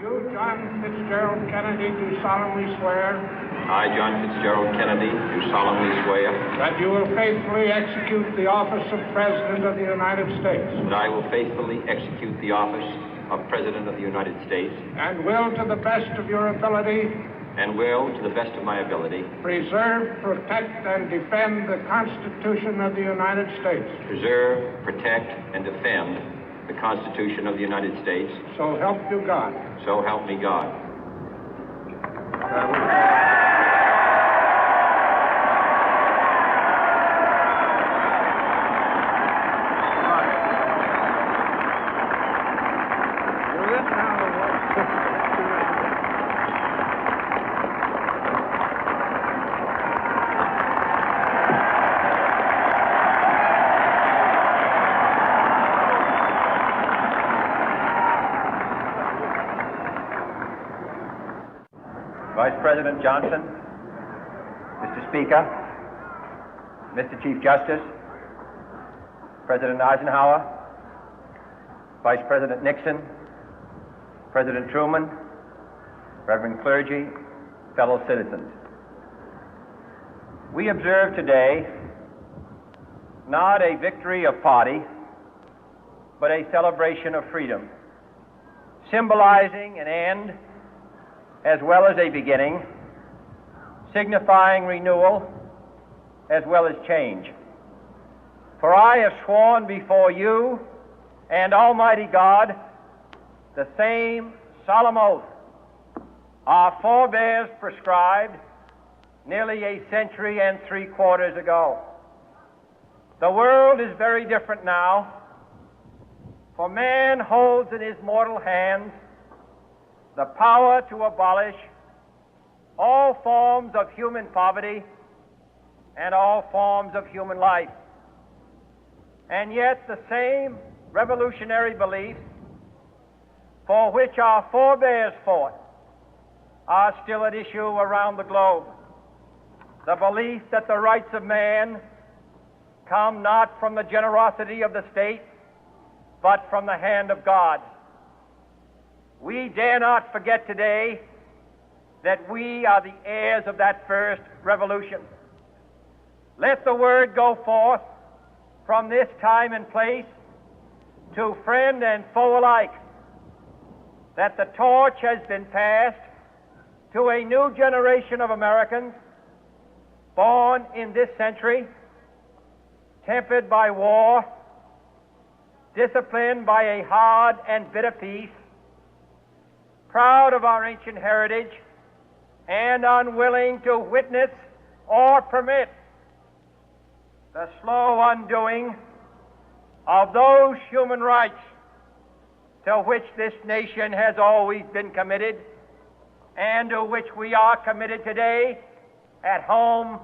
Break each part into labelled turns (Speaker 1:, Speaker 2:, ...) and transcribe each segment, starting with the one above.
Speaker 1: You, John Fitzgerald Kennedy, do solemnly swear.
Speaker 2: I, John Fitzgerald Kennedy, do solemnly swear.
Speaker 1: That you will faithfully execute the office of President of the United States.
Speaker 2: That I will faithfully execute the office of President of the United States.
Speaker 1: And will, to the best of your ability.
Speaker 2: And will, to the best of my ability.
Speaker 1: Preserve, protect, and defend the Constitution of the United States.
Speaker 2: Preserve, protect, and defend the Constitution of the United States.
Speaker 1: So help you God.
Speaker 2: So help me God.
Speaker 3: Vice President Johnson, Mr. Speaker, Mr. Chief Justice, President Eisenhower, Vice President Nixon, President Truman, Reverend clergy, fellow citizens. We observe today not a victory of party, but a celebration of freedom, symbolizing an end as well as a beginning, signifying renewal as well as change. For I have sworn before you and Almighty God the same solemn oath our forebears prescribed nearly a century and 3/4 ago. The world is very different now, for man holds in his mortal hands the power to abolish all forms of human poverty and all forms of human life. And yet the same revolutionary beliefs for which our forebears fought are still at issue around the globe. The belief that the rights of man come not from the generosity of the state, but from the hand of God. We dare not forget today that we are the heirs of that first revolution. Let the word go forth from this time and place to friend and foe alike that the torch has been passed to a new generation of Americans born in this century, tempered by war, disciplined by a hard and bitter peace, proud of our ancient heritage, and unwilling to witness or permit the slow undoing of those human rights to which this nation has always been committed and to which we are committed today at home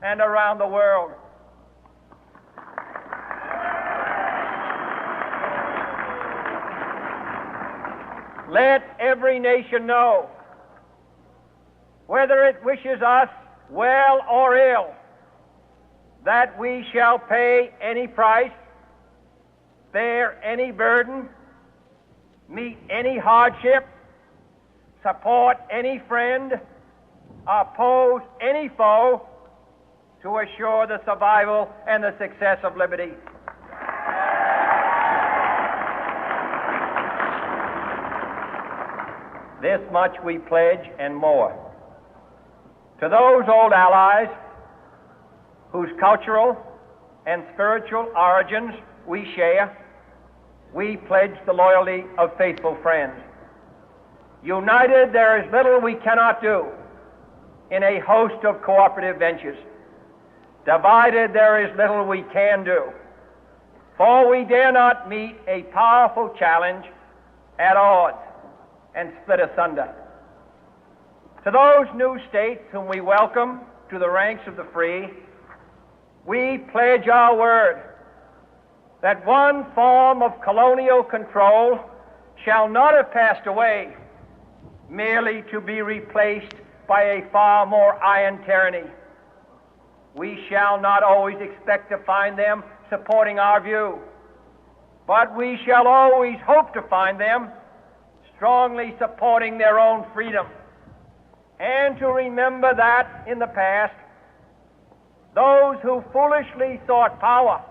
Speaker 3: and around the world. Let every nation know, whether it wishes us well or ill, that we shall pay any price, bear any burden, meet any hardship, support any friend, oppose any foe to assure the survival and the success of liberty. This much we pledge and more. To those old allies whose cultural and spiritual origins we share, we pledge the loyalty of faithful friends. United, there is little we cannot do in a host of cooperative ventures. Divided, there is little we can do, for we dare not meet a powerful challenge at odds and split asunder. To those new states whom we welcome to the ranks of the free, we pledge our word that one form of colonial control shall not have passed away merely to be replaced by a far more iron tyranny. We shall not always expect to find them supporting our view, but we shall always hope to find them strongly supporting their own freedom, and to remember that in the past, those who foolishly sought power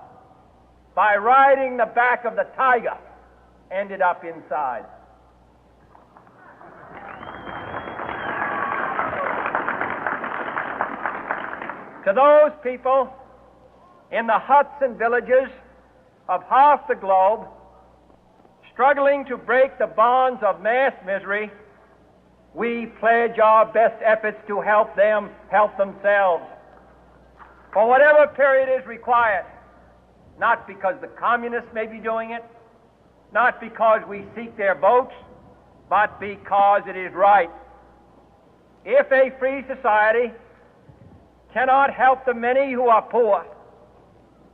Speaker 3: by riding the back of the tiger ended up inside. To those people in the huts and villages of half the globe struggling to break the bonds of mass misery, we pledge our best efforts to help them help themselves for whatever period is required, not because the communists may be doing it, not because we seek their votes, but because it is right. If a free society cannot help the many who are poor,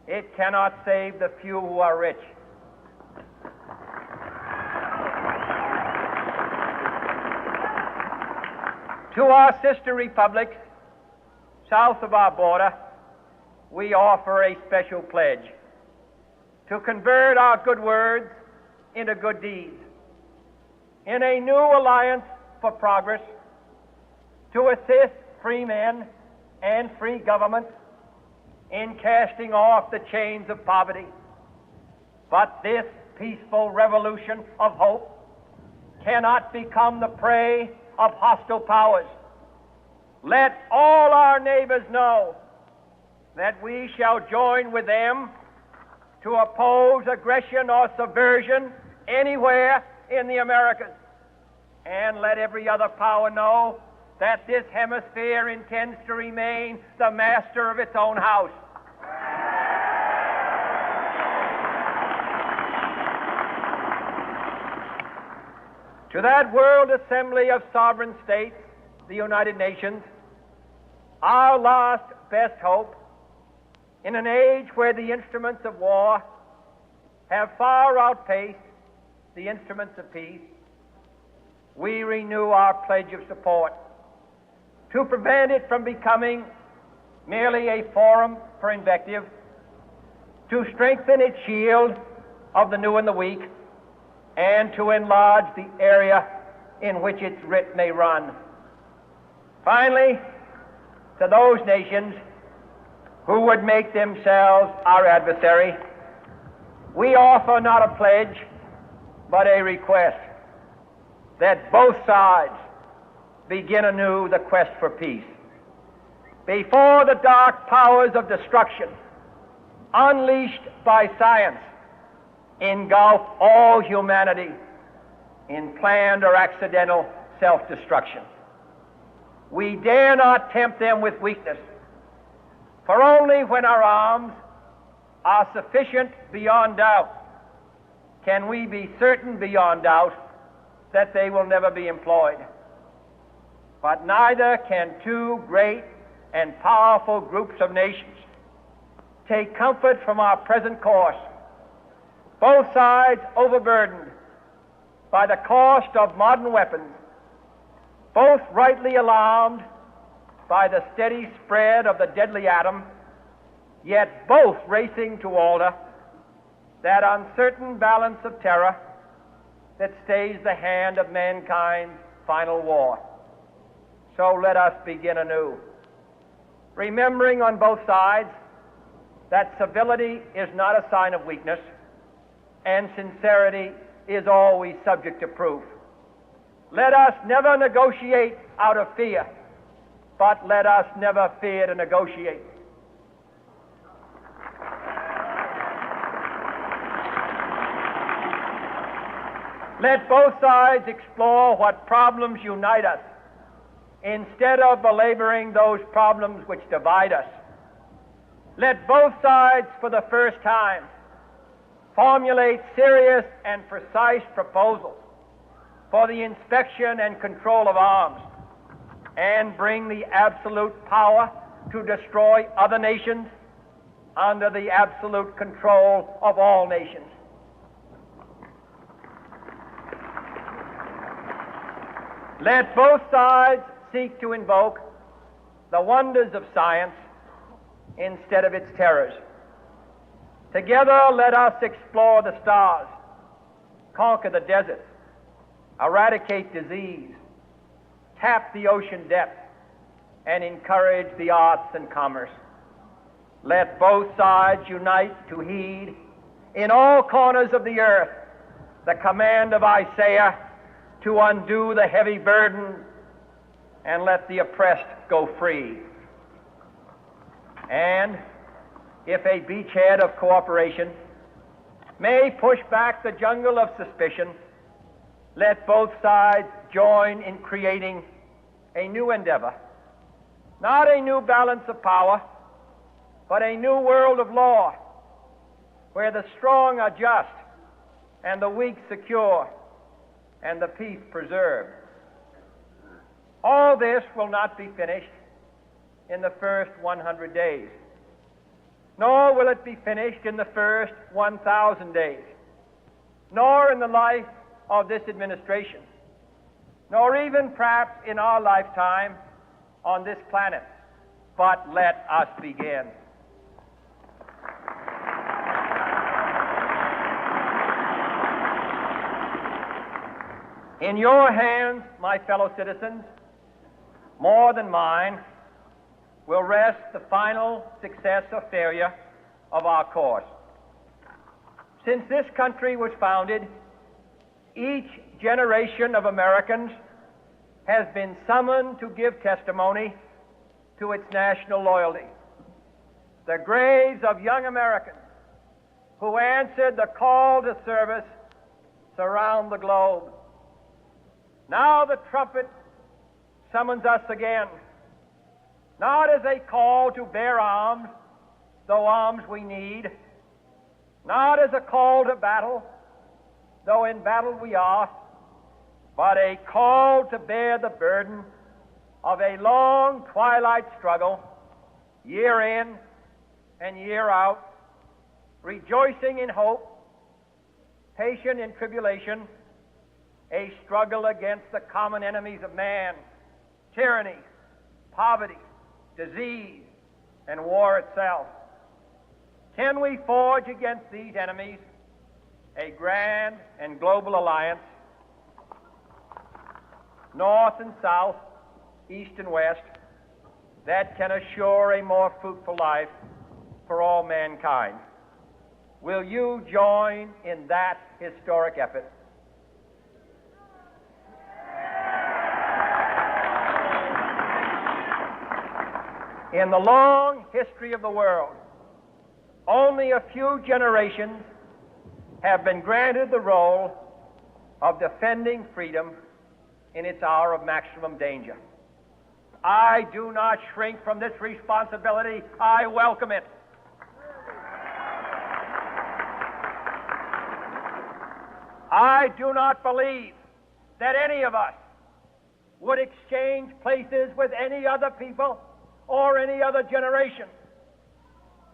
Speaker 3: it cannot save the few who are rich. To our sister republics south of our border, we offer a special pledge to convert our good words into good deeds, in a new alliance for progress, to assist free men and free governments in casting off the chains of poverty. But this peaceful revolution of hope cannot become the prey of hostile powers. Let all our neighbors know that we shall join with them to oppose aggression or subversion anywhere in the Americas. And let every other power know that this hemisphere intends to remain the master of its own house. To that world assembly of sovereign states, the United Nations, our last best hope, in an age where the instruments of war have far outpaced the instruments of peace, we renew our pledge of support to prevent it from becoming merely a forum for invective, to strengthen its shield of the new and the weak, and to enlarge the area in which its writ may run. Finally, to those nations who would make themselves our adversary, we offer not a pledge, but a request that both sides begin anew the quest for peace. Before the dark powers of destruction, unleashed by science, engulf all humanity in planned or accidental self-destruction, we dare not tempt them with weakness, for only when our arms are sufficient beyond doubt can we be certain beyond doubt that they will never be employed. But neither can two great and powerful groups of nations take comfort from our present course, both sides overburdened by the cost of modern weapons, both rightly alarmed by the steady spread of the deadly atom, yet both racing to alter that uncertain balance of terror that stays the hand of mankind's final war. So let us begin anew, remembering on both sides that civility is not a sign of weakness, and sincerity is always subject to proof. Let us never negotiate out of fear, but let us never fear to negotiate. Let both sides explore what problems unite us, instead of belaboring those problems which divide us. Let both sides, for the first time, formulate serious and precise proposals for the inspection and control of arms, and bring the absolute power to destroy other nations under the absolute control of all nations. Let both sides seek to invoke the wonders of science instead of its terrors. Together, let us explore the stars, conquer the deserts, eradicate disease, tap the ocean depths, and encourage the arts and commerce. Let both sides unite to heed in all corners of the earth the command of Isaiah to undo the heavy burden and let the oppressed go free. And if a beachhead of cooperation may push back the jungle of suspicion, let both sides join in creating a new endeavor, not a new balance of power, but a new world of law, where the strong are just and the weak secure and the peace preserved. All this will not be finished in the first 100 days, nor will it be finished in the first 1,000 days, nor in the life of this administration, nor even perhaps in our lifetime on this planet. But let us begin. In your hands, my fellow citizens, more than mine, will rest the final success or failure of our course. Since this country was founded, each generation of Americans has been summoned to give testimony to its national loyalty. The graves of young Americans who answered the call to service surround the globe. Now the trumpet summons us again, not as a call to bear arms, though arms we need, not as a call to battle, though in battle we are, but a call to bear the burden of a long twilight struggle, year in and year out, rejoicing in hope, patient in tribulation, a struggle against the common enemies of man, tyranny, poverty, disease, and war itself. Can we forge against these enemies a grand and global alliance, north and south, east and west, that can assure a more fruitful life for all mankind? Will you join in that historic effort? In the long history of the world, only a few generations have been granted the role of defending freedom in its hour of maximum danger. I do not shrink from this responsibility. I welcome it. I do not believe that any of us would exchange places with any other people or any other generation.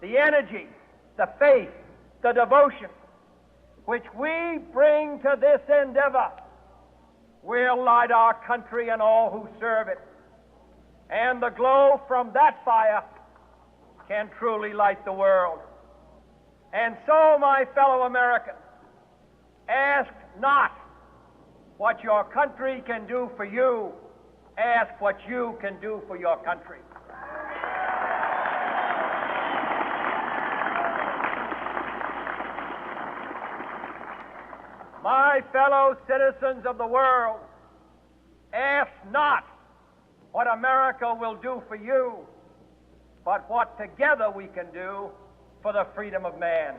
Speaker 3: The energy, the faith, the devotion which we bring to this endeavor will light our country and all who serve it. And the glow from that fire can truly light the world. And so, my fellow Americans, ask not what your country can do for you, ask what you can do for your country. My fellow citizens of the world, ask not what America will do for you, but what together we can do for the freedom of man.